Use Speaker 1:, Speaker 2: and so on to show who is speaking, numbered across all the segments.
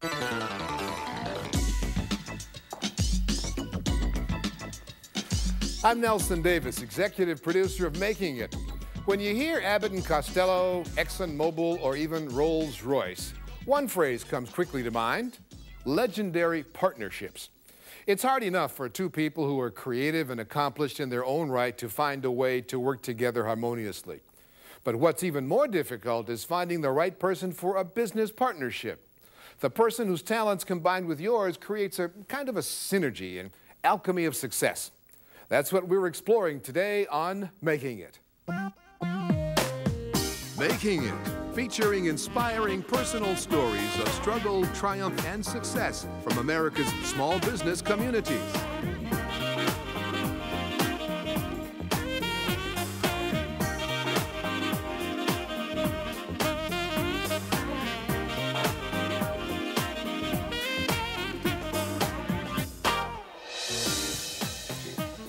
Speaker 1: I'm Nelson Davis, executive producer of Making It. When you hear Abbott and Costello, ExxonMobil, or even Rolls-Royce, one phrase comes quickly to mind: legendary partnerships. It's hard enough for two people who are creative and accomplished in their own right to find a way to work together harmoniously. But what's even more difficult is finding the right person for a business partnership. The person whose talents combined with yours creates a kind of a synergy, an alchemy of success. That's what we're exploring today on Making It. Making It, featuring inspiring personal stories of struggle, triumph, and success from America's small business communities.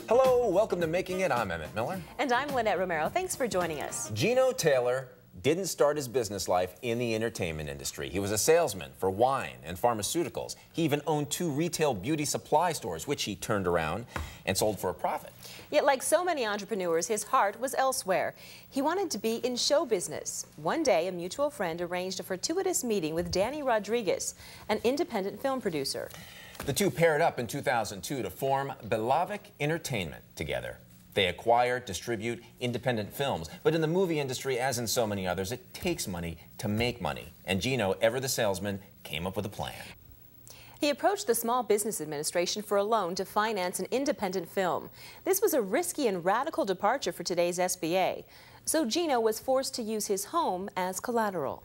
Speaker 2: Hello, welcome to Making It. I'm Emmett Miller.
Speaker 3: And I'm Lynette Romero. Thanks for joining us.
Speaker 2: Gino Taylor didn't start his business life in the entertainment industry. He was a salesman for wine and pharmaceuticals. He even owned 2 retail beauty supply stores, which he turned around and sold for a profit.
Speaker 3: Yet, like so many entrepreneurs, his heart was elsewhere. He wanted to be in show business. One day, a mutual friend arranged a fortuitous meeting with Danny Rodriguez, an independent film producer.
Speaker 2: The two paired up in 2002 to form Vic Entertainment together. They acquire, distribute independent films. But in the movie industry, as in so many others, it takes money to make money. And Gino, ever the salesman, came up with a plan.
Speaker 3: He approached the Small Business Administration for a loan to finance an independent film. This was a risky and radical departure for today's SBA. So Gino was forced to use his home as collateral.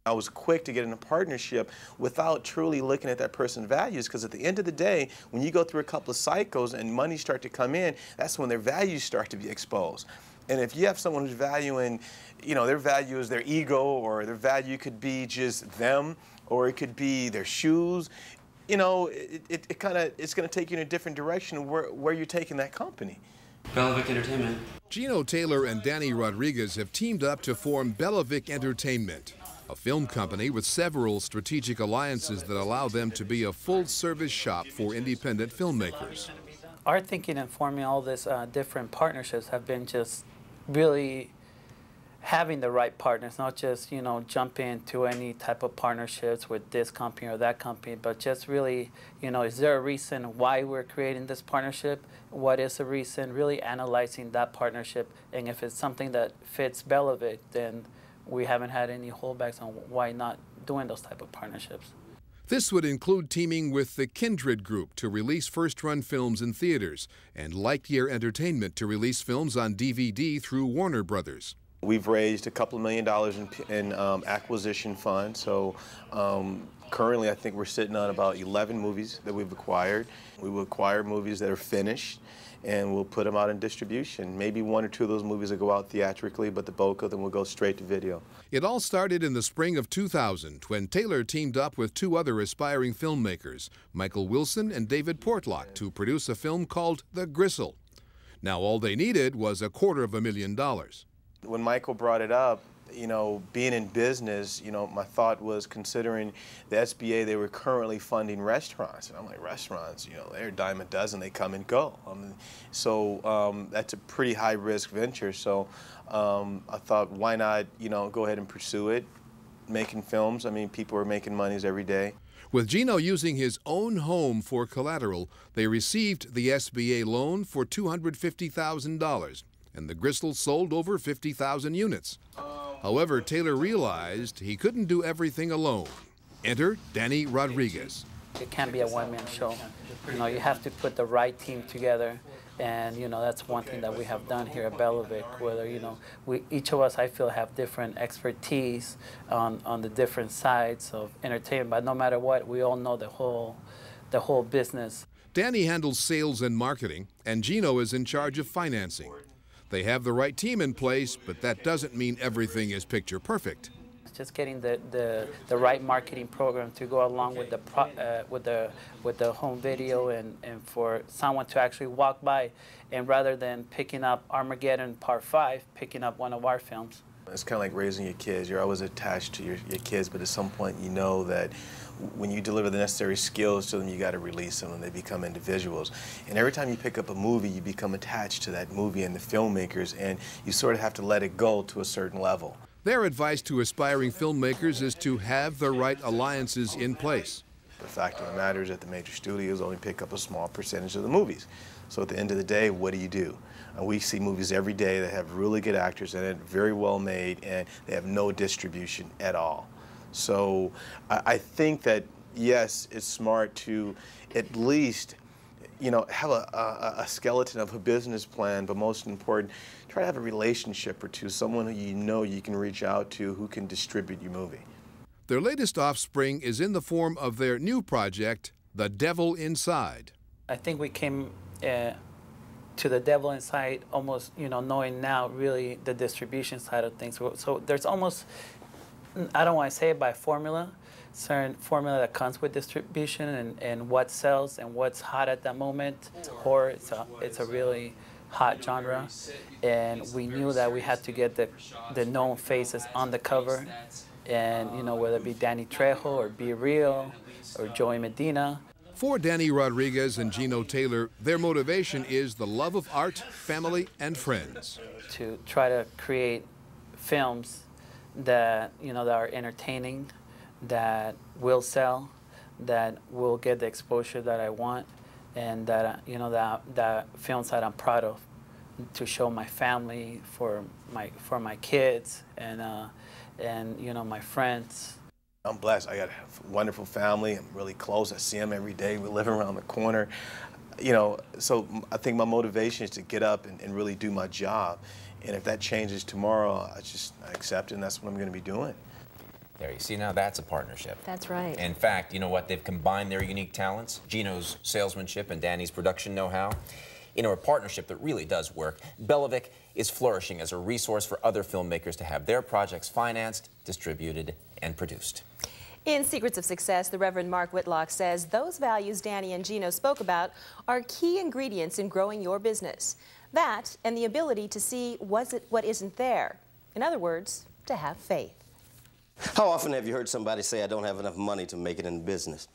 Speaker 4: I was quick to get in a partnership without truly looking at that person's values, because at the end of the day, when you go through a couple of cycles and money start to come in, that's when their values start to be exposed. And if you have someone who's valuing, their value is their ego, or their value could be just them, or it could be their shoes, it's going to take you in a different direction where you're taking that company.
Speaker 5: Vic Entertainment.
Speaker 1: Gino Taylor and Danny Rodriguez have teamed up to form Vic Entertainment, a film company with several strategic alliances that allow them to be a full-service shop for independent filmmakers.
Speaker 6: Our thinking in forming all these different partnerships have been just really having the right partners, not just, jump into any type of partnerships with this company or that company, but just really, is there a reason why we're creating this partnership? What is the reason? Really analyzing that partnership, and if it's something that fits Vic, then we haven't had any holdbacks on why not doing those type of partnerships.
Speaker 1: This would include teaming with the Kindred Group to release first-run films in theaters, and Lightyear Entertainment to release films on DVD through Warner Brothers.
Speaker 4: We've raised a couple of $1 million in acquisition funds. So currently I think we're sitting on about 11 movies that we've acquired. We will acquire movies that are finished, and we'll put them out in distribution. Maybe 1 or 2 of those movies will go out theatrically, but the bulk of them will go straight to video.
Speaker 1: It all started in the spring of 2000 when Taylor teamed up with 2 other aspiring filmmakers, Michael Wilson and David Portlock, to produce a film called The Gristle. Now all they needed was $250,000.
Speaker 4: When Michael brought it up, being in business, my thought was, considering the SBA, they were currently funding restaurants. And I'm like, restaurants, they're a dime a dozen, they come and go. So that's a pretty high-risk venture. So I thought, why not, go ahead and pursue it, making films. I mean, people are making monies every day.
Speaker 1: With Gino using his own home for collateral, they received the SBA loan for $250,000. And the Gristle sold over 50,000 units. However, Taylor realized he couldn't do everything alone. Enter Danny Rodriguez.
Speaker 6: It can't be a one-man show. You have to put the right team together, and that's one thing that we have done here at Vic. Whether each of us, I feel, have different expertise on the different sides of entertainment. But no matter what, we all know the whole business.
Speaker 1: Danny handles sales and marketing, and Gino is in charge of financing. They have the right team in place, but that doesn't mean everything is picture perfect.
Speaker 6: Just getting the right marketing program to go along with the home video, and for someone to actually walk by, and rather than picking up Armageddon Part 5, picking up one of our films.
Speaker 4: It's kind of like raising your kids. You're always attached to your kids, but at some point you know that when you deliver the necessary skills to them, you got to release them and they become individuals. And every time you pick up a movie, you become attached to that movie and the filmmakers, and you sort of have to let it go to a certain level.
Speaker 1: Their advice to aspiring filmmakers is to have the right alliances in place.
Speaker 4: The fact of the matter is that the major studios only pick up a small percentage of the movies. So at the end of the day, what do? We see movies every day that have really good actors in it, very well made, and they have no distribution at all. So I think that, yes, it's smart to at least, you know, have a skeleton of a business plan, but most important, try to have a relationship or two, someone who you know you can reach out to who can distribute your movie.
Speaker 1: Their latest offspring is in the form of their new project, The Devil Inside.
Speaker 6: I think we came to The Devil Inside almost, you know, knowing now really the distribution side of things. So there's almost, I don't want to say it by formula, certain formula that comes with distribution and what sells and what's hot at that moment. Horror, it's a really hot genre, and we knew that we had to get the known faces on the cover, and you know, whether it be Danny Trejo or Be Real or Joey Medina.
Speaker 1: For Danny Rodriguez and Gino Taylor, their motivation is the love of art, family, and friends.
Speaker 6: To try to create films that, you know, that are entertaining, that will sell, that will get the exposure that I want, and that, you know, that films that I'm proud of, to show my family, for my kids, and you know, my friends.
Speaker 4: I'm blessed. I got a wonderful family. I'm really close. I see them every day. We live around the corner. You know, so I think my motivation is to get up and really do my job. And if that changes tomorrow, I accept it, and that's what I'm going to be doing.
Speaker 2: There, you see, now that's a partnership.
Speaker 3: That's right.
Speaker 2: In fact, you know what? They've combined their unique talents, Gino's salesmanship and Danny's production know-how, into a partnership that really does work. Belovic is flourishing as a resource for other filmmakers to have their projects financed, distributed, and produced.
Speaker 3: In Secrets of Success, the Reverend Mark Whitlock says those values Danny and Gino spoke about are key ingredients in growing your business. That and the ability to see what isn't there. In other words, to have faith.
Speaker 5: How often have you heard somebody say, I don't have enough money to make it in business?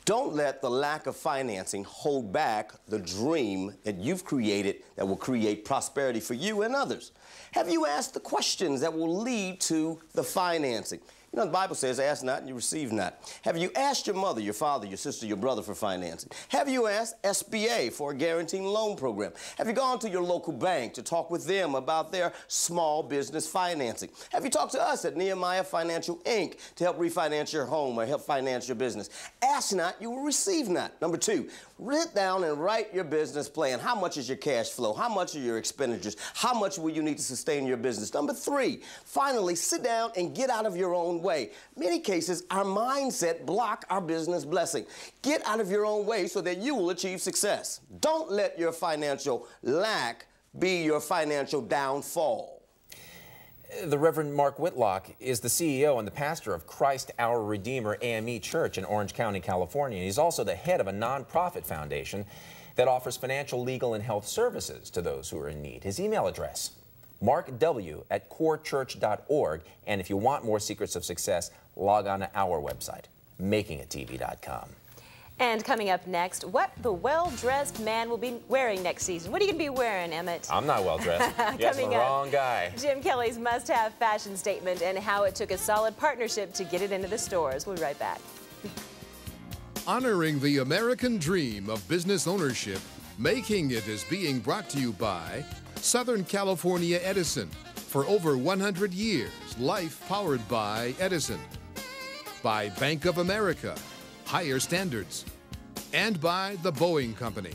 Speaker 5: Don't let the lack of financing hold back the dream that you've created that will create prosperity for you and others. Have you asked the questions that will lead to the financing? You know, the Bible says, ask not and you receive not. Have you asked your mother, your father, your sister, your brother for financing? Have you asked SBA for a guaranteed loan program? Have you gone to your local bank to talk with them about their small business financing? Have you talked to us at Nehemiah Financial, Inc. to help refinance your home or help finance your business? Ask not, you will receive not. Number 2, sit down and write your business plan. How much is your cash flow? How much are your expenditures? How much will you need to sustain your business? Number 3, finally, sit down and get out of your own way. Many cases, our mindset block our business blessing. Get out of your own way so that you will achieve success. Don't let your financial lack be your financial downfall.
Speaker 2: The Reverend Mark Whitlock is the CEO and the pastor of Christ Our Redeemer AME Church in Orange County, California. He's also the head of a nonprofit foundation that offers financial, legal, and health services to those who are in need. His email address, markw@corechurch.org. And if you want more Secrets of Success, log on to our website, makingitTV.com.
Speaker 3: And coming up next, what the well-dressed man will be wearing next season. What are you going to be wearing, Emmett?
Speaker 2: I'm not well-dressed. You're asking the wrong guy.
Speaker 3: Jim Kelly's must-have fashion statement and how it took a solid partnership to get it into the stores. We'll be right back.
Speaker 1: Honoring the American dream of business ownership, Making It is being brought to you by Southern California Edison. For over 100 years, life powered by Edison. By Bank of America, higher standards. And by the Boeing Company.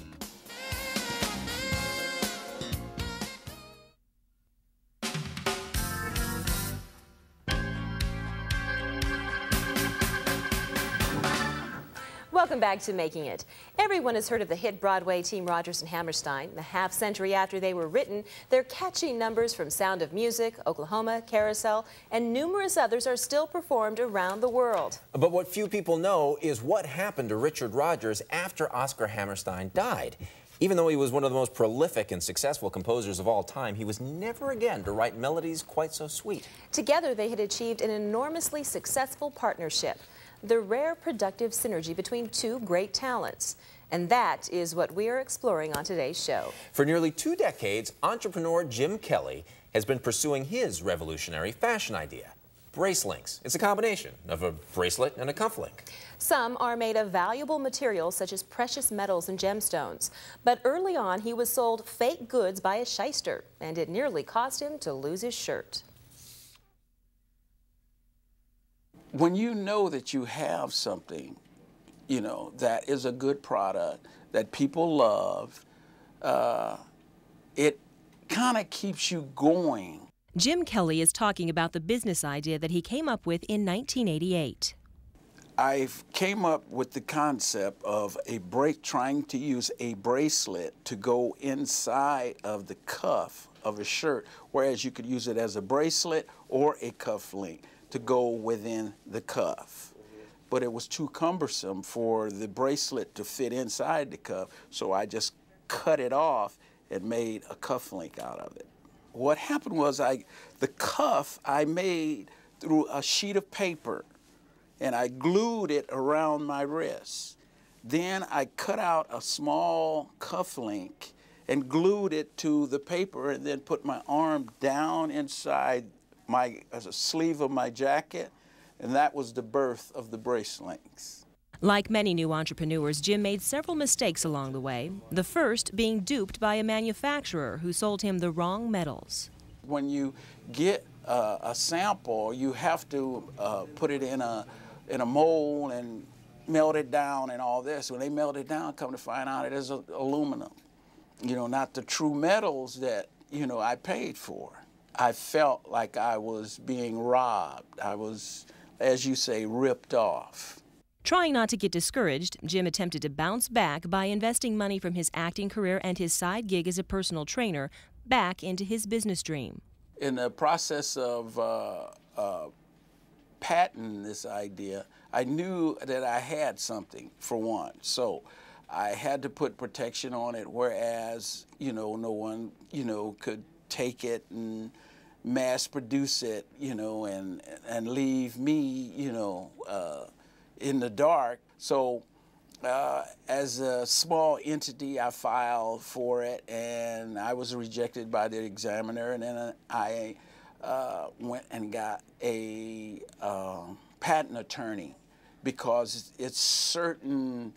Speaker 3: Welcome back to Making It. Everyone has heard of the hit Broadway team Rodgers and Hammerstein. A half-century after they were written, their catchy numbers from Sound of Music, Oklahoma, Carousel, and numerous others are still performed around the world.
Speaker 2: But what few people know is what happened to Richard Rodgers after Oscar Hammerstein died. Even though he was one of the most prolific and successful composers of all time, he was never again to write melodies quite so sweet.
Speaker 3: Together, they had achieved an enormously successful partnership, the rare productive synergy between two great talents. And that is what we are exploring on today's show.
Speaker 2: For nearly 2 decades, entrepreneur Jim Kelly has been pursuing his revolutionary fashion idea. Bracelinks. It's a combination of a bracelet and a cufflink.
Speaker 3: Some are made of valuable materials such as precious metals and gemstones. But early on, he was sold fake goods by a shyster, and it nearly cost him to lose his shirt.
Speaker 7: When you know that you have something, you know, that is a good product, that people love, it kind of keeps you going.
Speaker 3: Jim Kelly is talking about the business idea that he came up with in 1988.
Speaker 7: I came up with the concept of trying to use a bracelet to go inside of the cuff of a shirt, whereas you could use it as a bracelet or a cuff link to go within the cuff. But it was too cumbersome for the bracelet to fit inside the cuff, so I just cut it off and made a cuff link out of it. What happened was the cuff I made through a sheet of paper, and I glued it around my wrist. Then I cut out a small cuff link and glued it to the paper, and then put my arm down inside as a sleeve of my jacket, and that was the birth of the bracelinks.
Speaker 3: Like many new entrepreneurs, Jim made several mistakes along the way, the first being duped by a manufacturer who sold him the wrong metals.
Speaker 7: When you get a sample, you have to put it in a mold and melt it down and all this. When they melt it down, come to find out it is aluminum. You know, not the true metals that, you know, I paid for. I felt like I was being robbed. I was, as you say, ripped off.
Speaker 3: Trying not to get discouraged, Jim attempted to bounce back by investing money from his acting career and his side gig as a personal trainer back into his business dream.
Speaker 7: In the process of patenting this idea, I knew that I had something, for one. So I had to put protection on it, whereas, you know, no one, you know, could take it and mass produce it, you know, and leave me, you know, in the dark. So as a small entity, I filed for it, and I was rejected by the examiner, and then I went and got a patent attorney, because it's certain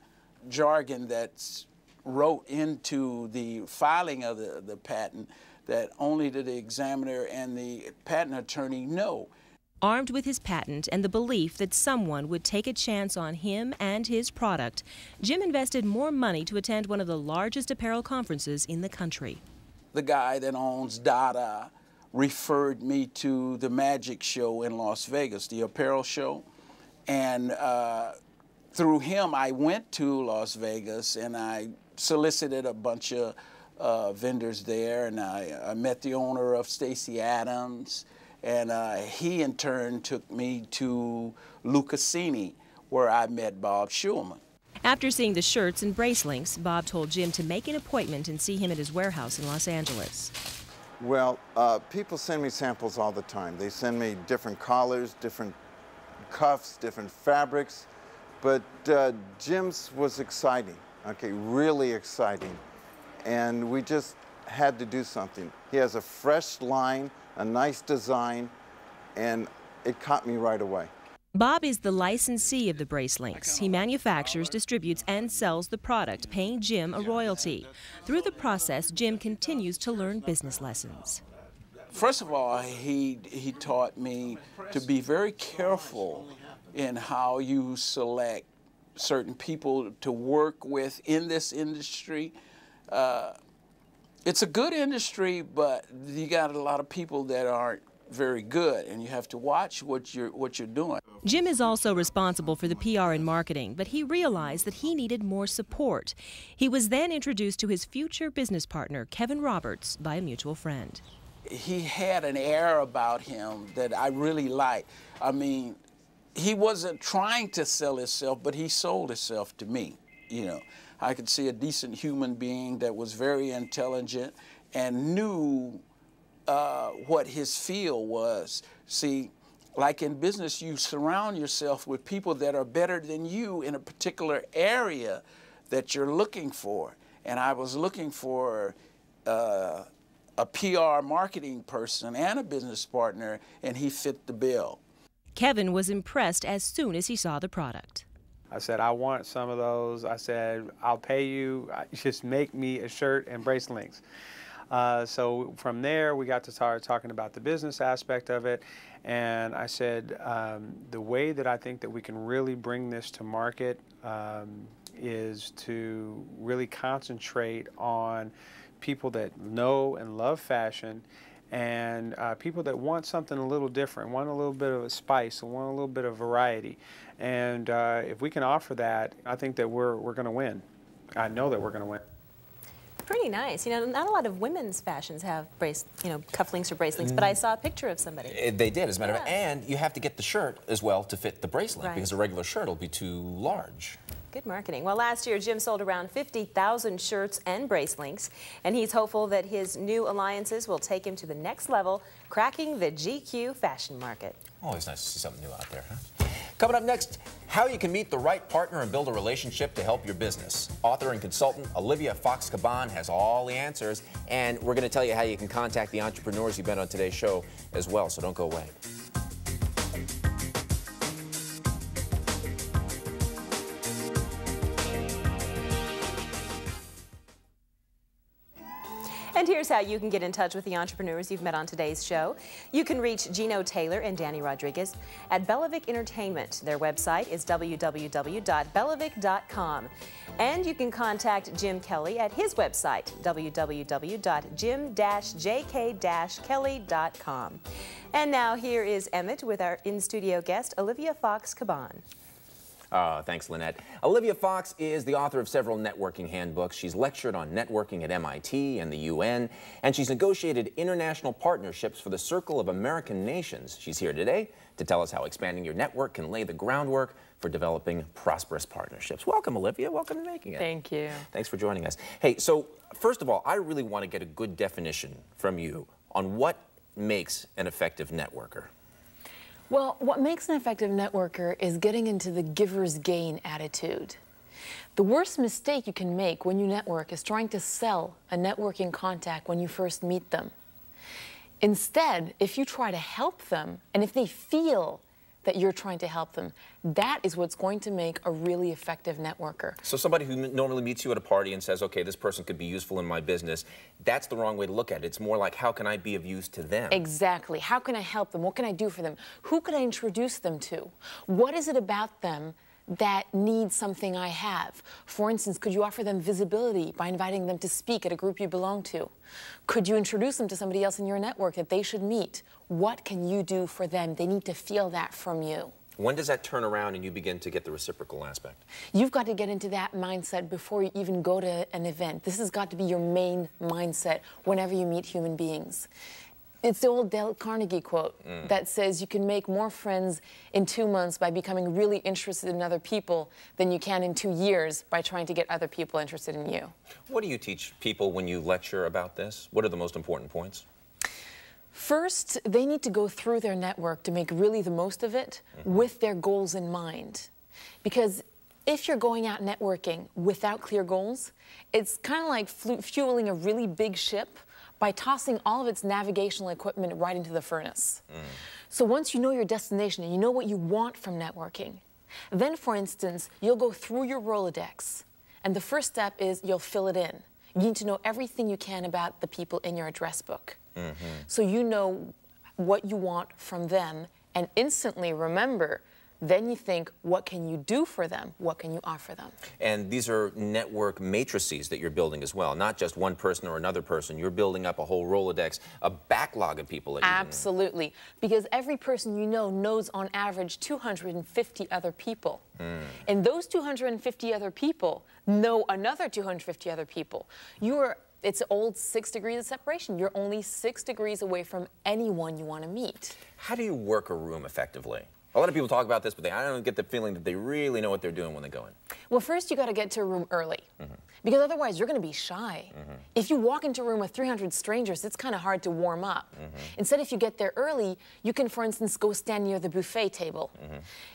Speaker 7: jargon that's wrote into the filing of the patent that only the examiner and the patent attorney know.
Speaker 3: Armed with his patent and the belief that someone would take a chance on him and his product, Jim invested more money to attend one of the largest apparel conferences in the country.
Speaker 7: The guy that owns Dada referred me to the magic show in Las Vegas, the apparel show, and through him I went to Las Vegas and I solicited a bunch of vendors there, and I met the owner of Stacy Adams, and he in turn took me to Lucassini, where I met Bob Schulman.
Speaker 3: After seeing the shirts and bracelinks, Bob told Jim to make an appointment and see him at his warehouse in Los Angeles.
Speaker 8: Well, people send me samples all the time. They send me different collars, different cuffs, different fabrics, but Jim's was exciting, okay, really exciting. And we just had to do something. He has a fresh line, a nice design, and it caught me right away.
Speaker 3: Bob is the licensee of the Bracelinks. He manufactures, distributes, and sells the product, paying Jim a royalty. Through the process, Jim continues to learn business lessons.
Speaker 7: First of all, he taught me to be very careful in how you select certain people to work with in this industry. It's a good industry, but you got a lot of people that aren't very good, and you have to watch what you're doing.
Speaker 3: Jim is also responsible for the PR and marketing, but he realized that he needed more support. He was then introduced to his future business partner, Kevin Roberts, by a mutual friend.
Speaker 7: He had an air about him that I really liked. I mean, he wasn't trying to sell himself, but he sold himself to me, you know. I could see a decent human being that was very intelligent and knew what his field was. See, like in business, you surround yourself with people that are better than you in a particular area that you're looking for. And I was looking for a PR marketing person and a business partner, and he fit the bill.
Speaker 3: Kevin was impressed as soon as he saw the product.
Speaker 9: I said, I want some of those. I said, I'll pay you, just make me a shirt and bracelet links. So from there, we got to start talking about the business aspect of it. And I said, the way that I think that we can really bring this to market is to really concentrate on people that know and love fashion, and people that want something a little different, want a little bit of a spice, and want a little bit of variety. And if we can offer that, I think that we're going to win. I know that we're going to win.
Speaker 3: Pretty nice. You know, not a lot of women's fashions have cufflinks or bracelets, but I saw a picture of somebody.
Speaker 2: They did, as a matter of fact. And you have to get the shirt as well to fit the bracelet,
Speaker 3: right,
Speaker 2: because a regular shirt will be too large.
Speaker 3: Good marketing. Well, last year, Jim sold around 50,000 shirts and bracelets, and he's hopeful that his new alliances will take him to the next level, cracking the GQ fashion market.
Speaker 2: Always nice to see something new out there, huh? Coming up next, how you can meet the right partner and build a relationship to help your business. Author and consultant Olivia Fox has all the answers, and we're going to tell you how you can contact the entrepreneurs you've been on today's show as well, so don't go away.
Speaker 3: And here's how you can get in touch with the entrepreneurs you've met on today's show. You can reach Gino Taylor and Danny Rodriguez at Vic Entertainment. Their website is www.bellavic.com. And you can contact Jim Kelly at his website, www.jim-jk-kelly.com. And now here is Emmett with our in-studio guest, Olivia Fox.
Speaker 2: Thanks, Lynette. Olivia Fox is the author of several networking handbooks. She's lectured on networking at MIT and the UN, and she's negotiated international partnerships for the Circle of American Nations. She's here today to tell us how expanding your network can lay the groundwork for developing prosperous partnerships. Welcome, Olivia. Welcome to Making It.
Speaker 10: Thank you.
Speaker 2: Thanks for joining us. Hey, so first of all, I really want to get a good definition from you on what makes an effective networker.
Speaker 10: Well, what makes an effective networker is getting into the giver's gain attitude. The worst mistake you can make when you network is trying to sell a networking contact when you first meet them. Instead, if you try to help them, and if they feel that you're trying to help them, that is what's going to make a really effective networker.
Speaker 2: So somebody who normally meets you at a party and says, okay, this person could be useful in my business, that's the wrong way to look at it. It's more like, how can I be of use to them?
Speaker 10: Exactly. How can I help them? What can I do for them? Who could I introduce them to? What is it about them that needs something I have? For instance, could you offer them visibility by inviting them to speak at a group you belong to? Could you introduce them to somebody else in your network that they should meet? What can you do for them? They need to feel that from you.
Speaker 2: When does that turn around and you begin to get the reciprocal aspect?
Speaker 10: You've got to get into that mindset before you even go to an event. This has got to be your main mindset whenever you meet human beings. It's the old Dale Carnegie quote that says you can make more friends in 2 months by becoming really interested in other people than you can in 2 years by trying to get other people interested in you.
Speaker 2: What do you teach people when you lecture about this? What are the most important points?
Speaker 10: First, they need to go through their network to make really the most of it with their goals in mind. Because if you're going out networking without clear goals, it's kind of like fueling a really big ship by tossing all of its navigational equipment right into the furnace. So once you know your destination and you know what you want from networking, then, for instance, you'll go through your Rolodex, and the first step is you'll fill it in. You need to know everything you can about the people in your address book. So you know what you want from them, and instantly remember, then you think, what can you do for them? What can you offer them?
Speaker 2: And these are network matrices that you're building as well, not just one person or another person. You're building up a whole Rolodex, a backlog of people. That
Speaker 10: Absolutely, because every person you know knows on average 250 other people. And those 250 other people know another 250 other people. It's the old 6 degrees of separation. You're only 6 degrees away from anyone you want to meet.
Speaker 2: How do you work a room effectively? A lot of people talk about this, but I don't get the feeling that they really know what they're doing when they go in.
Speaker 10: Well, first you got to get to a room early, because otherwise you're going to be shy. If you walk into a room with 300 strangers, it's kind of hard to warm up. Instead, if you get there early, you can, for instance, go stand near the buffet table,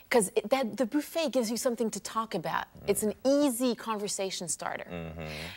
Speaker 10: because the buffet gives you something to talk about. It's an easy conversation starter.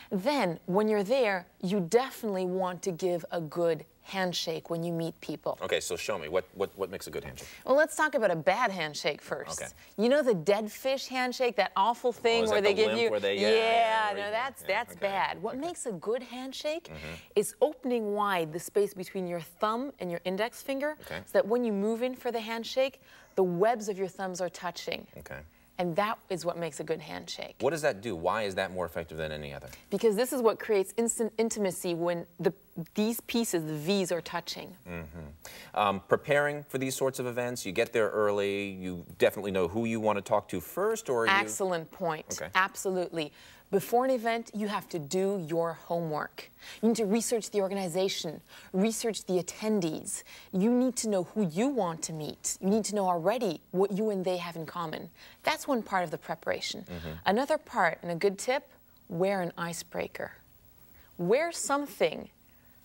Speaker 10: Then, when you're there, you definitely want to give a good handshake when you meet people.
Speaker 2: Okay, so show me, what makes a good handshake?
Speaker 10: Well, let's talk about a bad handshake first.
Speaker 2: Okay.
Speaker 10: You know the dead fish handshake, that awful thing where they give you... That's
Speaker 2: okay.
Speaker 10: bad. What makes a good handshake is opening wide the space between your thumb and your index finger, so that when you move in for the handshake, the webs of your thumbs are touching.
Speaker 2: Okay.
Speaker 10: And that is what makes a good handshake.
Speaker 2: What does that do? Why is that more effective than any other?
Speaker 10: Because this is what creates instant intimacy when these pieces, the V's, are touching.
Speaker 2: Preparing for these sorts of events, you get there early, you definitely know who you want to talk to first, or
Speaker 10: Excellent point.
Speaker 2: Okay.
Speaker 10: Absolutely. Before an event, you have to do your homework. You need to research the organization, research the attendees. You need to know who you want to meet. You need to know already what you and they have in common. That's one part of the preparation. Another part, and a good tip, wear an icebreaker. Wear something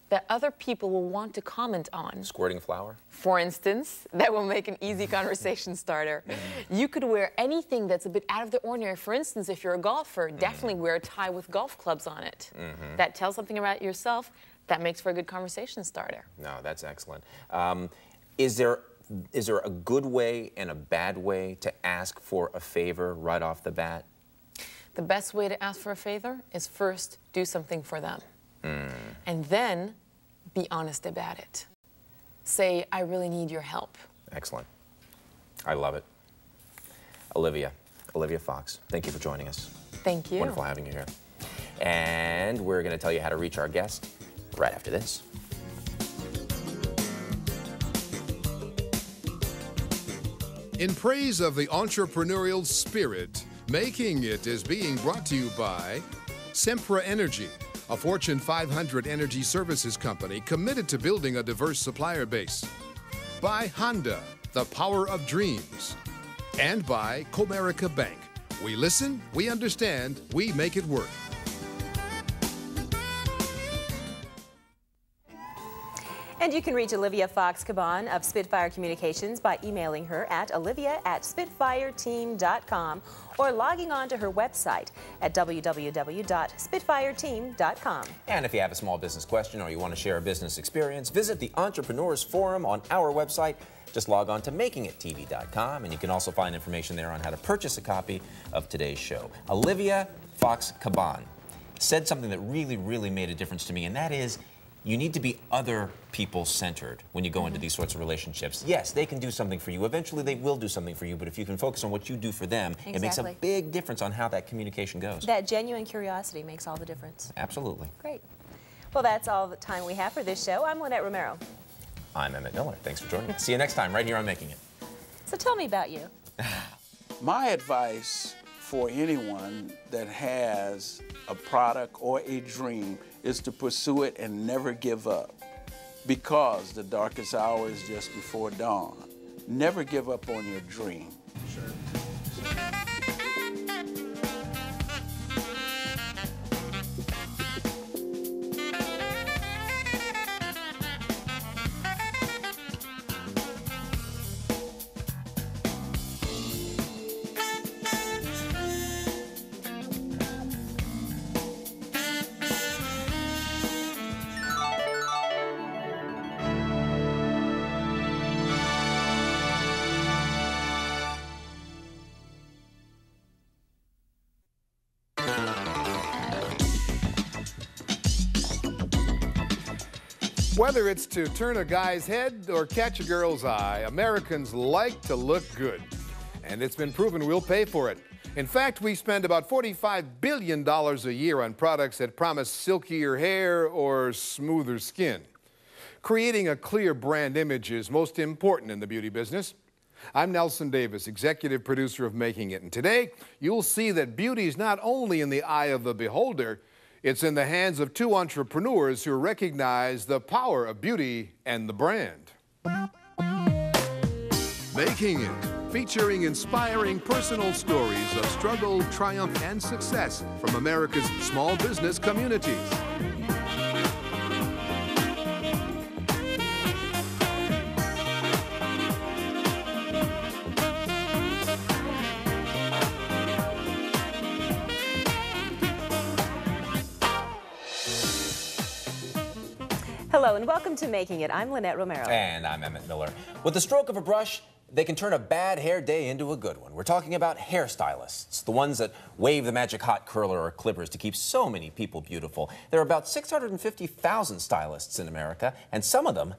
Speaker 10: that other people will want to comment on.
Speaker 2: Squirting flour?
Speaker 10: For instance, that will make an easy conversation starter. You could wear anything that's a bit out of the ordinary. For instance, if you're a golfer, definitely wear a tie with golf clubs on it. That tells something about yourself. That makes for a good conversation starter.
Speaker 2: No, that's excellent. Is there a good way and a bad way to ask for a favor right off the bat?
Speaker 10: The best way to ask for a favor is first do something for them. And then be honest about it. Say, I really need your help.
Speaker 2: Excellent. I love it. Olivia Fox, thank you for joining us.
Speaker 10: Thank you.
Speaker 2: Wonderful having you here. And we're going to tell you how to reach our guest right after this.
Speaker 1: In praise of the entrepreneurial spirit, Making It is being brought to you by Sempra Energy, a Fortune 500 energy services company committed to building a diverse supplier base. By Honda, the power of dreams. And by Comerica Bank. We listen, we understand, we make it work.
Speaker 3: And you can reach Olivia Fox Caban of Spitfire Communications by emailing her at olivia@spitfireteam.com or logging on to her website at www.spitfireteam.com.
Speaker 2: And if you have a small business question or you want to share a business experience, visit the Entrepreneurs Forum on our website. Just log on to makingittv.com, and you can also find information there on how to purchase a copy of today's show. Olivia Fox Caban said something that really, really made a difference to me, and that is, you need to be other people-centered when you go into these sorts of relationships. Yes, they can do something for you. Eventually, they will do something for you, but if you can focus on what you do for them, it makes a big difference on how that communication goes.
Speaker 3: That genuine curiosity makes all the difference.
Speaker 2: Absolutely.
Speaker 3: Great. Well, that's all the time we have for this show. I'm Lynette Romero.
Speaker 2: I'm Emmett Miller. Thanks for joining us. See you next time right here on Making It.
Speaker 3: So tell me about you.
Speaker 7: My advice for anyone that has a product or a dream is to pursue it and never give up, because the darkest hour is just before dawn. Never give up on your dream. Sure.
Speaker 1: Whether it's to turn a guy's head or catch a girl's eye, Americans like to look good. And it's been proven we'll pay for it. In fact, we spend about $45 billion a year on products that promise silkier hair or smoother skin. Creating a clear brand image is most important in the beauty business. I'm Nelson Davis, executive producer of Making It. And today, you'll see that beauty is not only in the eye of the beholder, it's in the hands of two entrepreneurs who recognize the power of beauty and the brand. Making It, featuring inspiring personal stories of struggle, triumph, and success from America's small business communities.
Speaker 3: Hello and welcome to Making It. I'm Lynette Romero.
Speaker 2: And I'm Emmett Miller. With the stroke of a brush, they can turn a bad hair day into a good one. We're talking about hairstylists, the ones that wave the magic hot curler or clippers to keep so many people beautiful. There are about 650,000 stylists in America, and some of them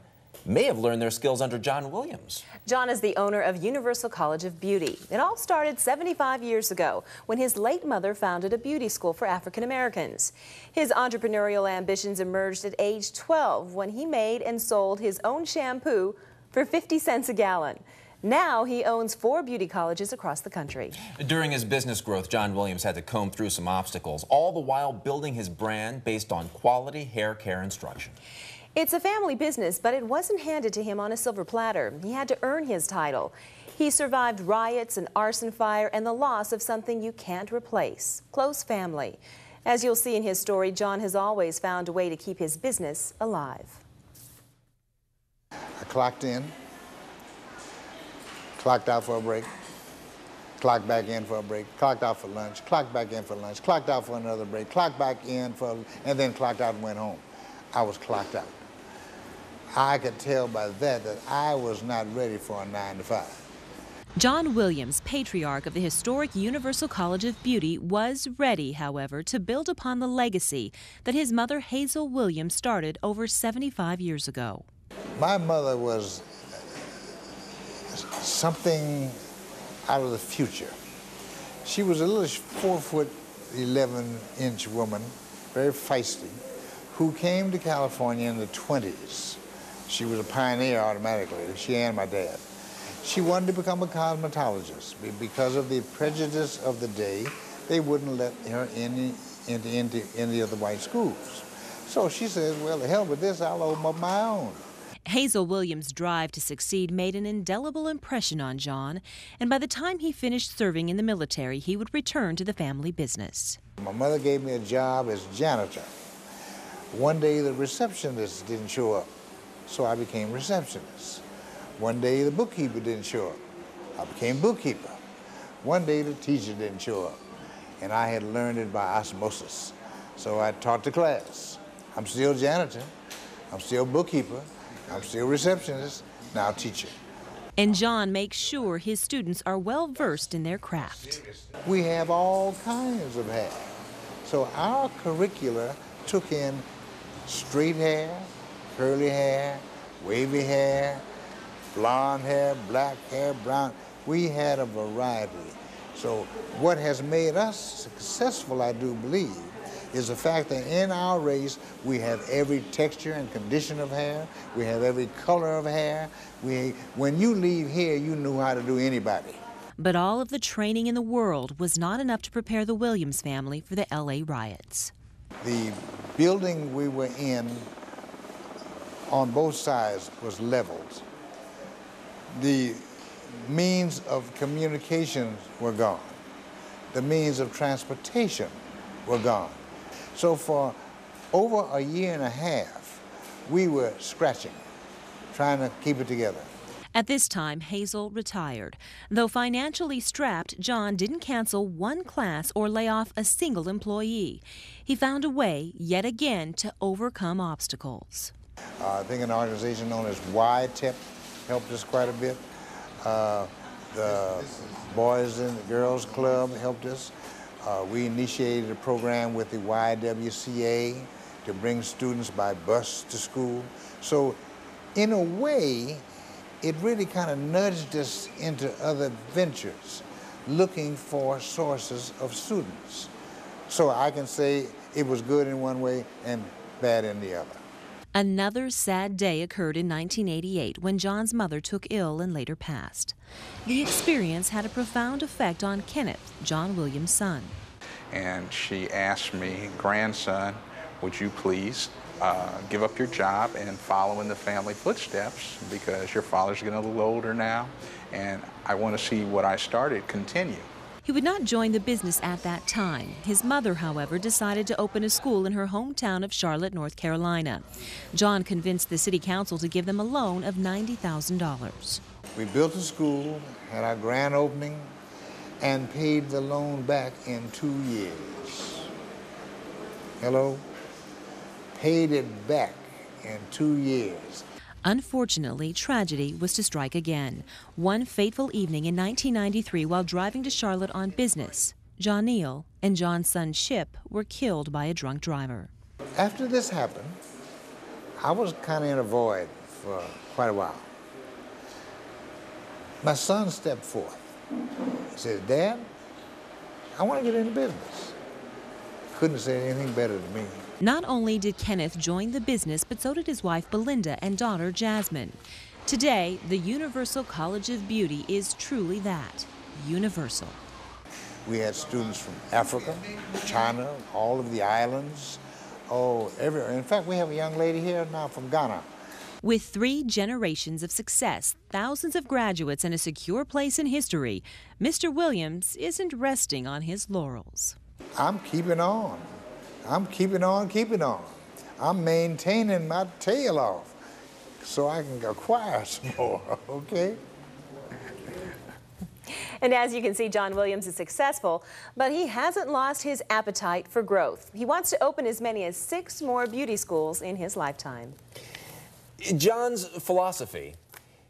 Speaker 2: may have learned their skills under John Williams.
Speaker 3: John is the owner of Universal College of Beauty. It all started 75 years ago when his late mother founded a beauty school for African Americans. His entrepreneurial ambitions emerged at age 12 when he made and sold his own shampoo for 50 cents a gallon. Now he owns 4 beauty colleges across the country.
Speaker 2: During his business growth, John Williams had to comb through some obstacles, all the while building his brand based on quality hair care instruction.
Speaker 3: It's a family business, but it wasn't handed to him on a silver platter. He had to earn his title. He survived riots, an arson fire, and the loss of something you can't replace: close family. As you'll see in his story, John has always found a way to keep his business alive.
Speaker 11: I clocked in, clocked out for a break, clocked back in for a break, clocked out for lunch, clocked back in for lunch, clocked out for another break, clocked back in for, and then clocked out and went home. I was clocked out. I could tell by that I was not ready for a 9 to 5.
Speaker 3: John Williams, patriarch of the historic Universal College of Beauty, was ready, however, to build upon the legacy that his mother Hazel Williams started over 75 years ago.
Speaker 11: My mother was something out of the future. She was a little 4'11" woman, very feisty, who came to California in the 20s. She was a pioneer automatically, she and my dad. She wanted to become a cosmetologist. Because of the prejudice of the day, they wouldn't let her into any of the white schools. So she says, well, the hell with this, I'll open up my own.
Speaker 3: Hazel Williams' drive to succeed made an indelible impression on John, and by the time he finished serving in the military, he would return to the family business.
Speaker 11: My mother gave me a job as janitor. One day the receptionist didn't show up, so I became receptionist. One day the bookkeeper didn't show up, I became bookkeeper. One day the teacher didn't show up, and I had learned it by osmosis. So I taught the class. I'm still janitor, I'm still bookkeeper, I'm still receptionist, now teacher.
Speaker 3: And John makes sure his students are well versed in their craft.
Speaker 11: We have all kinds of hair. So our curricula took in straight hair, curly hair, wavy hair, blonde hair, black hair, brown. We had a variety. So what has made us successful, I do believe, is the fact that in our race, we have every texture and condition of hair, we have every color of hair. When you leave here, you knew how to do anybody.
Speaker 3: But all of the training in the world was not enough to prepare the Williams family for the LA riots.
Speaker 11: The building we were in on both sides was leveled. The means of communication were gone. The means of transportation were gone. So for over a year and a half, we were scratching, trying to keep it together.
Speaker 3: At this time, Hazel retired. Though financially strapped, John didn't cancel one class or lay off a single employee. He found a way, yet again, to overcome obstacles.
Speaker 11: I think an organization known as YTEP helped us quite a bit. The Boys and Girls Club helped us. We initiated a program with the YWCA to bring students by bus to school. So in a way, it really kind of nudged us into other ventures, looking for sources of students. So I can say it was good in one way and bad in the other.
Speaker 3: Another sad day occurred in 1988 when John's mother took ill and later passed. The experience had a profound effect on Kenneth, John Williams' son.
Speaker 12: And she asked me, grandson, would you please give up your job and follow in the family footsteps, because your father's getting a little older now and I want to see what I started continue.
Speaker 13: He would not join the business at that time. His mother, however, decided to open a school in her hometown of Charlotte, North Carolina. John convinced the city council to give them a loan of $90,000.
Speaker 11: We built a school, had our grand opening, and paid the loan back in 2 years. Hello? Paid it back in 2 years.
Speaker 13: Unfortunately, tragedy was to strike again. One fateful evening in 1993, while driving to Charlotte on business, John Neal and John's son Chip were killed by a drunk driver.
Speaker 11: After this happened, I was kind of in a void for quite a while. My son stepped forth. He says, "Dad, I want to get into business." Couldn't say anything better to me.
Speaker 13: Not only did Kenneth join the business, but so did his wife Belinda and daughter Jasmine. Today, the Universal College of Beauty is truly that, universal.
Speaker 11: We had students from Africa, China, all of the islands, everywhere. In fact, we have a young lady here now from Ghana.
Speaker 13: With 3 generations of success, thousands of graduates, and a secure place in history, Mr. Williams isn't resting on his laurels.
Speaker 11: I'm keeping on. I'm keeping on, keeping on. I'm maintaining my tail off so I can acquire some more, okay?
Speaker 3: And as you can see, John Williams is successful, but he hasn't lost his appetite for growth. He wants to open as many as 6 more beauty schools in his lifetime.
Speaker 2: John's philosophy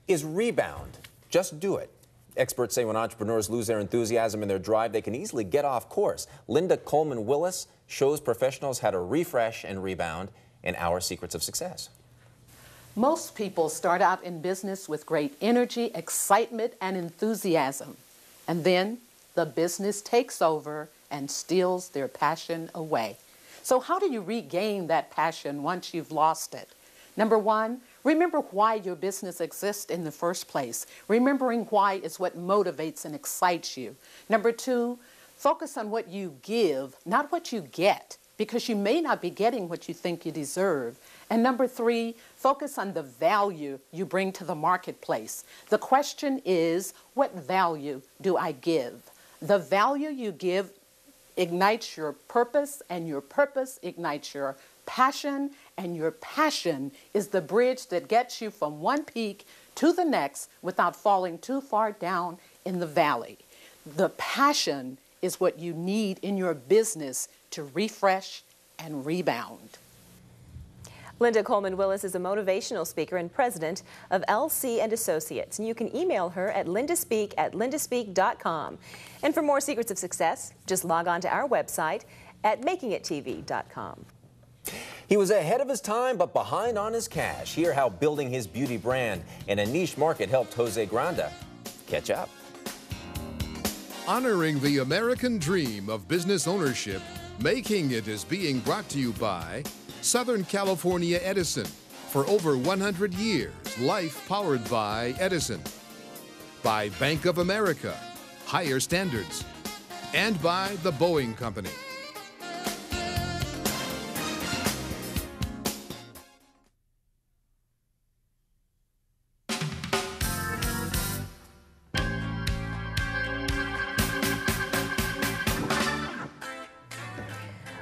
Speaker 2: is rebound. Just do it. Experts say when entrepreneurs lose their enthusiasm and their drive, they can easily get off course. Linda Coleman Willis shows professionals how to refresh and rebound in Our Secrets of Success.
Speaker 14: Most people start out in business with great energy, excitement, and enthusiasm. And then the business takes over and steals their passion away. So how do you regain that passion once you've lost it? Number 1, remember why your business exists in the first place. Remembering why is what motivates and excites you. Number 2, focus on what you give, not what you get, because you may not be getting what you think you deserve. And number 3, focus on the value you bring to the marketplace. The question is, what value do I give? The value you give ignites your purpose, and your purpose ignites your passion, and your passion is the bridge that gets you from one peak to the next without falling too far down in the valley. The passion is what you need in your business to refresh and rebound.
Speaker 3: Linda Coleman Willis is a motivational speaker and president of LC & Associates. And you can email her at lindaspeak@lindaspeak.com. And for more secrets of success, just log on to our website at makingittv.com.
Speaker 2: He was ahead of his time, but behind on his cash. Hear how building his beauty brand in a niche market helped Jose Grondahl catch up.
Speaker 1: Honoring the American dream of business ownership, Making It is being brought to you by Southern California Edison. For over 100 years, life powered by Edison. By Bank of America, higher standards. And by the Boeing Company.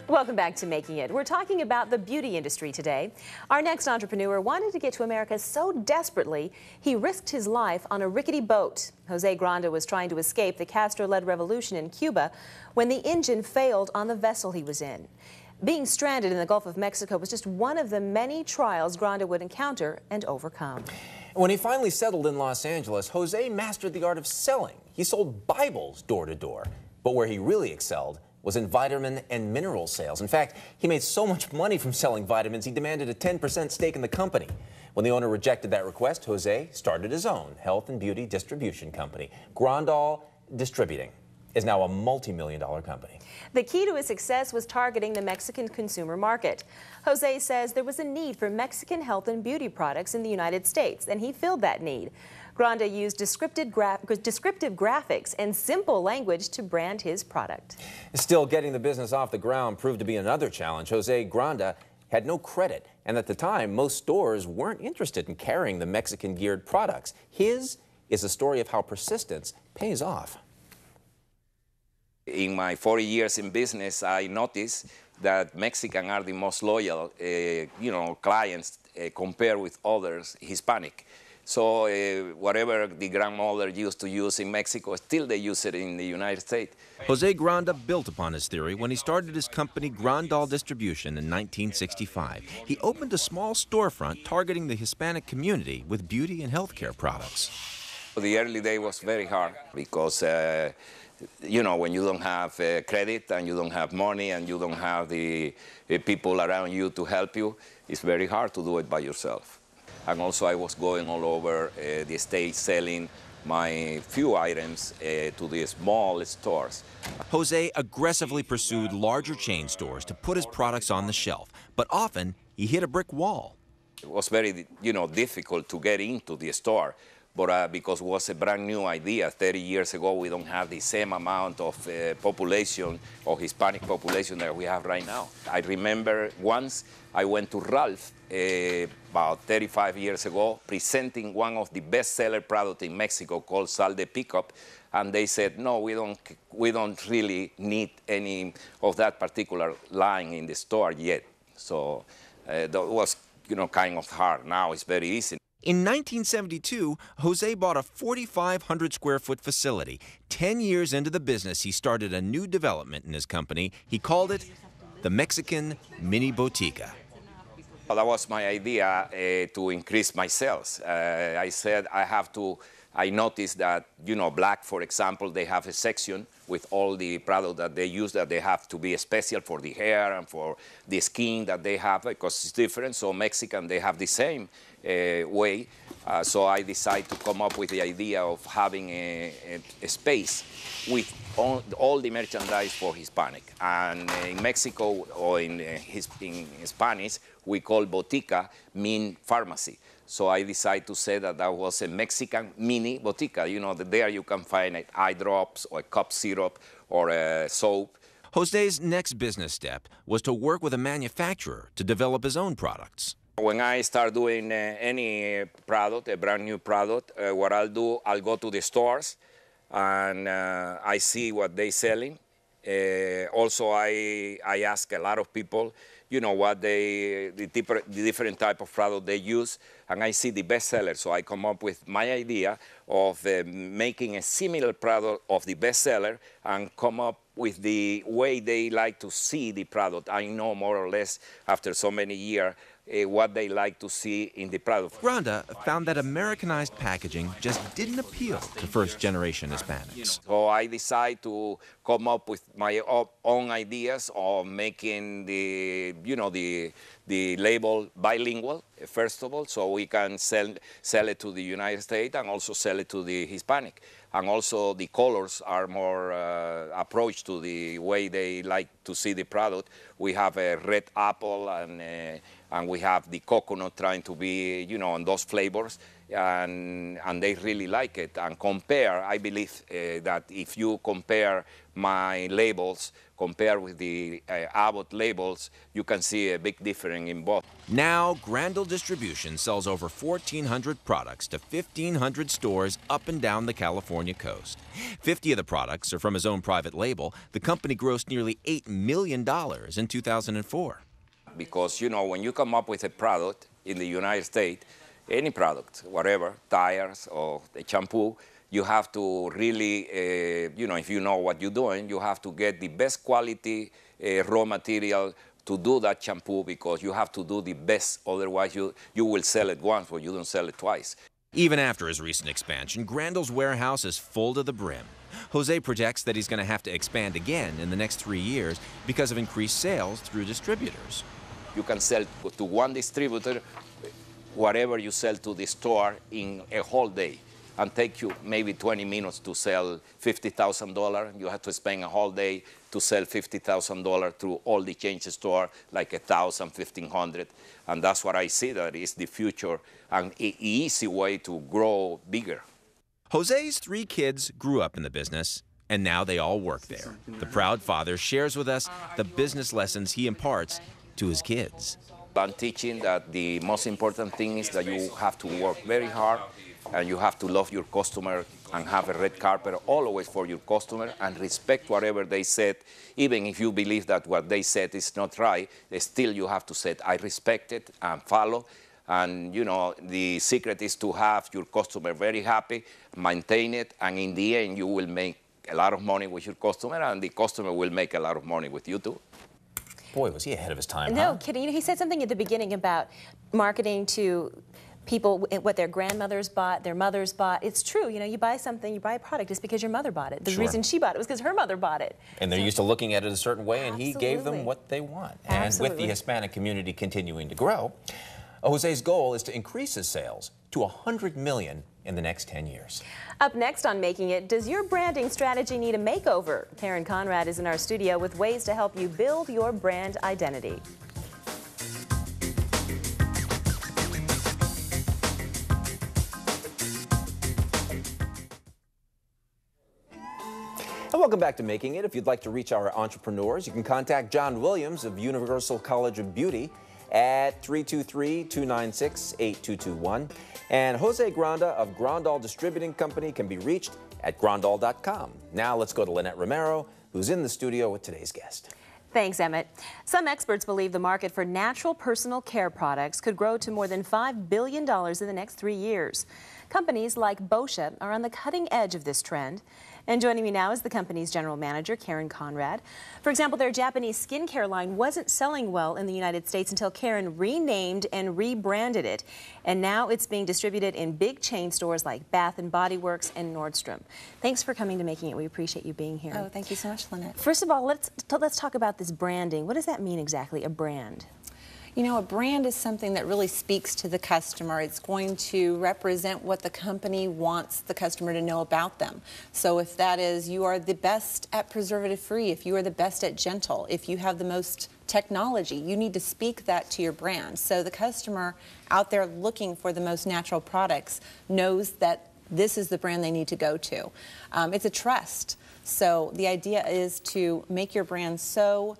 Speaker 3: Welcome back to Making It. We're talking about the beauty industry today. Our next entrepreneur wanted to get to America so desperately, he risked his life on a rickety boat. Jose Grondahl was trying to escape the Castro-led revolution in Cuba when the engine failed on the vessel he was in. Being stranded in the Gulf of Mexico was just one of the many trials Grondahl would encounter and overcome.
Speaker 2: When he finally settled in Los Angeles, Jose mastered the art of selling. He sold Bibles door to door, but where he really excelled was in vitamin and mineral sales. In fact, he made so much money from selling vitamins, he demanded a 10% stake in the company. When the owner rejected that request, Jose started his own health and beauty distribution company. Grondahl Distributing is now a multi-million-dollar company.
Speaker 3: The key to his success was targeting the Mexican consumer market. Jose says there was a need for Mexican health and beauty products in the United States, and he filled that need. Grondahl used descriptive graphics and simple language to brand his product.
Speaker 2: Still, getting the business off the ground proved to be another challenge. Jose Grondahl had no credit, and at the time, most stores weren't interested in carrying the Mexican-geared products. His is a story of how persistence pays off.
Speaker 15: In my 40 years in business, I noticed that Mexican are the most loyal, clients compared with others, Hispanic. So whatever the grandmother used to use in Mexico, still they use it in the United States.
Speaker 2: Jose Granda built upon his theory when he started his company Grondahl Distributing in 1965. He opened a small storefront targeting the Hispanic community with beauty and healthcare products.
Speaker 15: The early day was very hard because when you don't have credit and you don't have money and you don't have the people around you to help you, it's very hard to do it by yourself. And also I was going all over the state selling my few items to the small stores.
Speaker 2: Jose aggressively pursued larger chain stores to put his products on the shelf, but often he hit a brick wall.
Speaker 15: It was very, difficult to get into the store. But because it was a brand new idea, 30 years ago, we don't have the same amount of population, or Hispanic population that we have right now. I remember once I went to Ralph about 35 years ago, presenting one of the best-seller products in Mexico called Sal de Pickup, and they said, no, we don't really need any of that particular line in the store yet. So that was, kind of hard. Now it's very easy.
Speaker 2: In 1972, Jose bought a 4,500-square-foot facility. 10 years into the business, he started a new development in his company. He called it the Mexican Mini Botica.
Speaker 15: Well, that was my idea to increase my sales. I said I noticed that, Black, for example, they have a section with all the products that they use that they have to be special for the hair and for the skin that they have because it's different. So Mexican, they have the same way. So I decided to come up with the idea of having a space with all the merchandise for Hispanic. And in Mexico, or in Spanish, we call botica mean pharmacy. So I decided to say that was a Mexican mini botica. There you can find eye drops or a cough syrup or a soap.
Speaker 2: Jose's next business step was to work with a manufacturer to develop his own products.
Speaker 15: When I start doing any product, a brand new product, what I'll do, I'll go to the stores and I see what they're selling. Also, I ask a lot of people, what the different type of product they use, and I see the best seller. So I come up with my idea of making a similar product of the best seller and come up with the way they like to see the product. I know more or less after so many years what they like to see in the product.
Speaker 2: Granda found that Americanized packaging just didn't appeal to first-generation Hispanics.
Speaker 15: So I decided to come up with my own ideas of making the label bilingual, first of all, so we can sell it to the United States and also sell it to the Hispanic. And also the colors are more approached to the way they like to see the product. We have a red apple and we have the coconut trying to be, on those flavors, and they really like it. And compare, I believe that if you compare my labels, compare with the Abbott labels, you can see a big difference in both.
Speaker 2: Now, Grondahl Distributing sells over 1,400 products to 1,500 stores up and down the California coast. 50 of the products are from his own private label. The company grossed nearly $8 million in 2004.
Speaker 15: Because, when you come up with a product in the United States, any product, whatever, tires or a shampoo, you have to really, if you know what you're doing, you have to get the best quality raw material to do that shampoo because you have to do the best. Otherwise, you will sell it once, but you don't sell it twice.
Speaker 2: Even after his recent expansion, Grondahl's warehouse is full to the brim. Jose projects that he's going to have to expand again in the next 3 years because of increased sales through distributors.
Speaker 15: You can sell to one distributor whatever you sell to the store in a whole day, and take you maybe 20 minutes to sell $50,000. You have to spend a whole day to sell $50,000 through all the change store, like 1,000, 1,500. And that's what I see that is the future and an easy way to grow bigger.
Speaker 2: Jose's 3 kids grew up in the business, and now they all work there. The proud father shares with us the business lessons he imparts to his kids.
Speaker 15: I'm teaching that the most important thing is that you have to work very hard and you have to love your customer and have a red carpet always for your customer and respect whatever they said, even if you believe that what they said is not right, still you have to say, I respect it and follow. And you know, the secret is to have your customer very happy, maintain it, and in the end you will make a lot of money with your customer, and the customer will make a lot of money with you too.
Speaker 2: Boy, was he ahead of his time,
Speaker 3: No
Speaker 2: huh?
Speaker 3: kidding. You know, he said something at the beginning about marketing to people, what their grandmothers bought, their mothers bought. It's true. You know, you buy something, you buy a product, it's because your mother bought it. The reason she bought it was because her mother bought it.
Speaker 2: And they're used to looking at it a certain way, and he gave them what they want. And with the Hispanic community continuing to grow, Jose's goal is to increase his sales to $100 million in the next 10 years.
Speaker 3: Up next on Making It, does your branding strategy need a makeover? Karen Conrad is in our studio with ways to help you build your brand identity.
Speaker 2: And welcome back to Making It. If you'd like to reach our entrepreneurs, you can contact John Williams of Universal College of Beauty at 323-296-8221. And Jose Granda of Grondahl Distributing Company can be reached at grondahl.com. Now let's go to Lynette Romero, who's in the studio with today's guest.
Speaker 3: Thanks, Emmett. Some experts believe the market for natural personal care products could grow to more than $5 billion in the next 3 years. Companies like Boscia are on the cutting edge of this trend. And joining me now is the company's general manager, Karen Conrad. For example, their Japanese skincare line wasn't selling well in the United States until Karen renamed and rebranded it. And now it's being distributed in big chain stores like Bath & Body Works and Nordstrom. Thanks for coming to Making It. We appreciate you being here.
Speaker 16: Oh, thank you so much, Lynette.
Speaker 3: First of all, let's talk about this branding. What does that mean exactly, a brand?
Speaker 16: You know, a brand is something that really speaks to the customer. It's going to represent what the company wants the customer to know about them. So if that is, you are the best at preservative-free, if you are the best at gentle, if you have the most technology, you need to speak that to your brand. So the customer out there looking for the most natural products knows that this is the brand they need to go to. It's a trust. So the idea is to make your brand so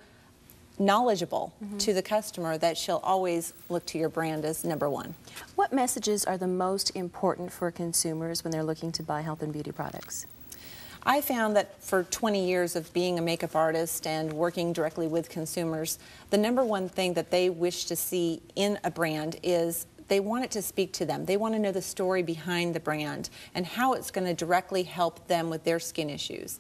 Speaker 16: knowledgeable to the customer that she'll always look to your brand as #1.
Speaker 3: What messages are the most important for consumers when they're looking to buy health and beauty products?
Speaker 16: I found that for 20 years of being a makeup artist and working directly with consumers, the #1 thing that they wish to see in a brand is they want it to speak to them. They want to know the story behind the brand and how it's going to directly help them with their skin issues.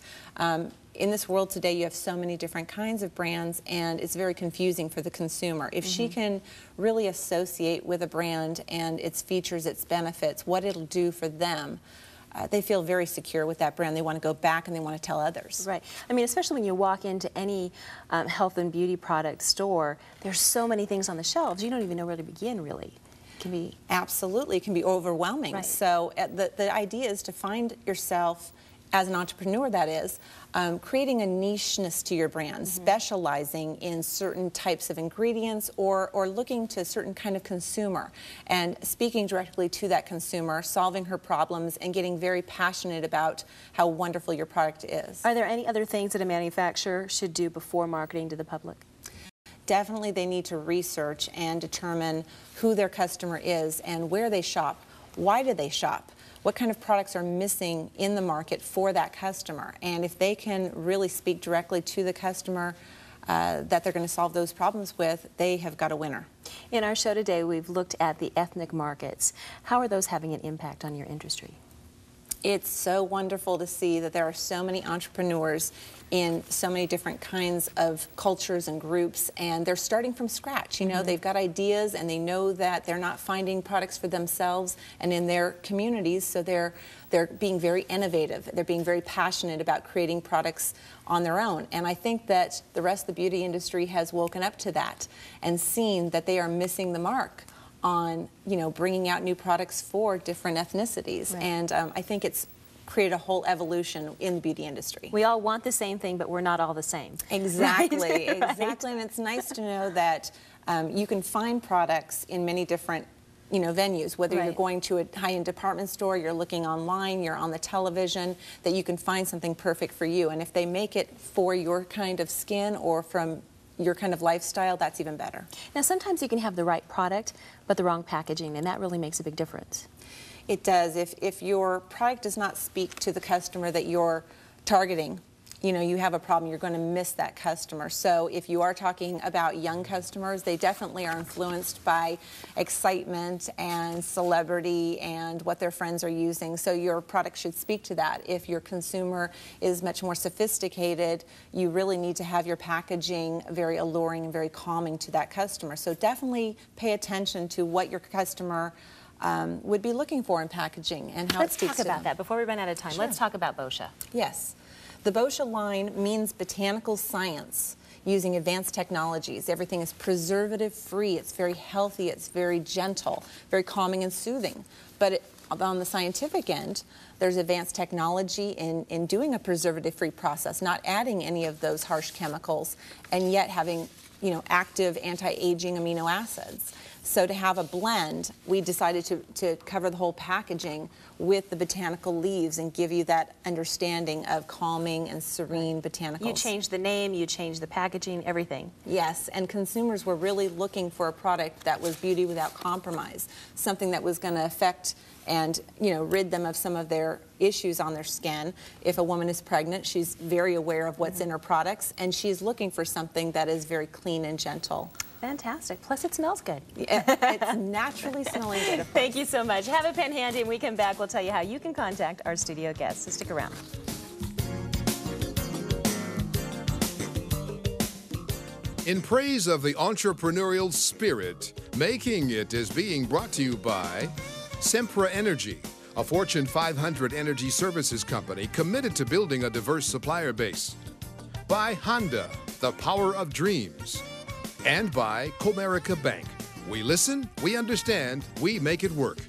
Speaker 16: In this world today, you have so many different kinds of brands, and it's very confusing for the consumer. If she can really associate with a brand and its features, its benefits, what it'll do for them, they feel very secure with that brand. They want to go back and they want to tell others.
Speaker 3: Right. I mean, especially when you walk into any health and beauty product store, there's so many things on the shelves, you don't even know where to begin, really. It can be...
Speaker 16: Absolutely. It can be overwhelming.
Speaker 3: Right.
Speaker 16: So the idea is to find yourself, as an entrepreneur that is, creating a nicheness to your brand, specializing in certain types of ingredients or looking to a certain kind of consumer and speaking directly to that consumer, solving her problems and getting very passionate about how wonderful your product is.
Speaker 3: Are there any other things that a manufacturer should do before marketing to the public?
Speaker 16: Definitely they need to research and determine who their customer is and where they shop. Why do they shop? What kind of products are missing in the market for that customer? And if they can really speak directly to the customer that they're going to solve those problems with, they have got a winner.
Speaker 3: In our show today, we've looked at the ethnic markets. How are those having an impact on your industry?
Speaker 16: It's so wonderful to see that there are so many entrepreneurs in so many different kinds of cultures and groups, and they're starting from scratch. You know, they've got ideas and they know that they're not finding products for themselves and in their communities, so they're being very innovative. They're being very passionate about creating products on their own. And I think that the rest of the beauty industry has woken up to that and seen that they are missing the mark on, you know, bringing out new products for different ethnicities. Right. And I think it's created a whole evolution in the beauty industry.
Speaker 3: We all want the same thing, but we're not all the same.
Speaker 16: Exactly,
Speaker 3: Right?
Speaker 16: exactly. And it's nice to know that you can find products in many different, you know, venues, whether you're going to a high-end department store, you're looking online, you're on the television, that you can find something perfect for you. And if they make it for your kind of skin or from your kind of lifestyle, that's even better.
Speaker 3: Now, sometimes you can have the right product, but the wrong packaging, and that really makes a big difference.
Speaker 16: It does. If your product does not speak to the customer that you're targeting, you know, you have a problem, you're going to miss that customer. So if you are talking about young customers, they definitely are influenced by excitement and celebrity and what their friends are using. So your product should speak to that. If your consumer is much more sophisticated, you really need to have your packaging very alluring and very calming to that customer. So definitely pay attention to what your customer would be looking for in packaging and how it speaks to them.
Speaker 3: Let's talk about that before we run out of time.
Speaker 16: Sure.
Speaker 3: Let's talk about Boscia.
Speaker 16: Yes. The Boscia line means botanical science using advanced technologies. Everything is preservative-free. It's very healthy. It's very gentle, very calming and soothing. But on the scientific end, there's advanced technology in doing a preservative-free process, not adding any of those harsh chemicals, and yet having, you know, active anti-aging amino acids. So to have a blend, we decided to cover the whole packaging with the botanical leaves and give you that understanding of calming and serene botanicals.
Speaker 3: You changed the name, you changed the packaging, everything.
Speaker 16: Yes, and consumers were really looking for a product that was beauty without compromise, something that was going to affect and, you know, rid them of some of their issues on their skin. If a woman is pregnant, she's very aware of what's in her products, and she's looking for something that is very clean and gentle.
Speaker 3: Fantastic. Plus, it smells good.
Speaker 16: It's naturally smelling good.
Speaker 3: Thank you so much. Have a pen handy, and we come back. We'll tell you how you can contact our studio guests. So stick around.
Speaker 1: In praise of the entrepreneurial spirit, Making It is being brought to you by Sempra Energy, a Fortune 500 energy services company committed to building a diverse supplier base. By Honda, the power of dreams. And by Comerica Bank. We listen, we understand, we make it work.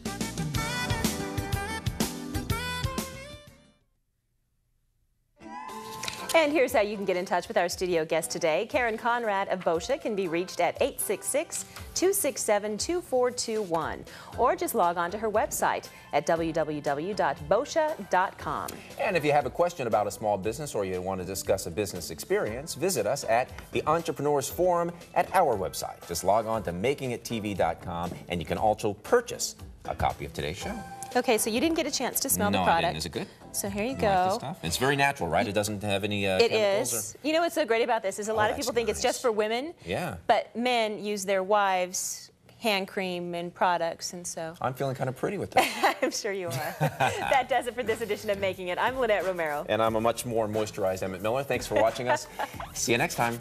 Speaker 3: And here's how you can get in touch with our studio guest today. Karen Conrad of Boscia can be reached at 866-267-2421. Or just log on to her website at www.boscia.com.
Speaker 2: And if you have a question about a small business or you want to discuss a business experience, visit us at the Entrepreneurs Forum at our website. Just log on to makingittv.com and you can also purchase a copy of today's show.
Speaker 3: Okay, so you didn't get a chance to smell the product.
Speaker 2: No, I didn't. Is it good?
Speaker 3: So here you
Speaker 2: Like
Speaker 3: go.
Speaker 2: the stuff? It's very natural, right? It doesn't have any chemicals?
Speaker 3: It is. You know what's so great about this is a lot of people think it's just for women.
Speaker 2: Yeah.
Speaker 3: But men use their wives' hand cream and products, and so.
Speaker 2: I'm feeling kind of pretty with that.
Speaker 3: I'm sure you are. That does it for this edition of Making It. I'm Lynette Romero.
Speaker 2: And I'm a much more moisturized Emmett Miller. Thanks for watching us. See you next time.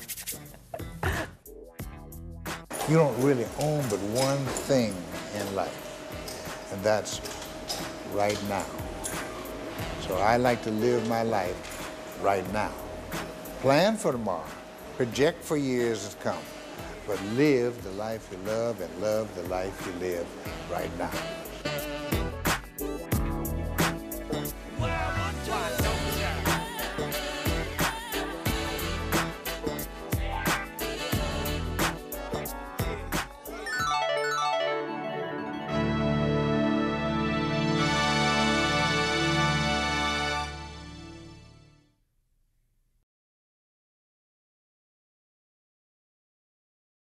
Speaker 11: You don't really own but one thing in life, and that's right now. So I like to live my life right now. Plan for tomorrow, project for years to come, but live the life you love and love the life you live right now.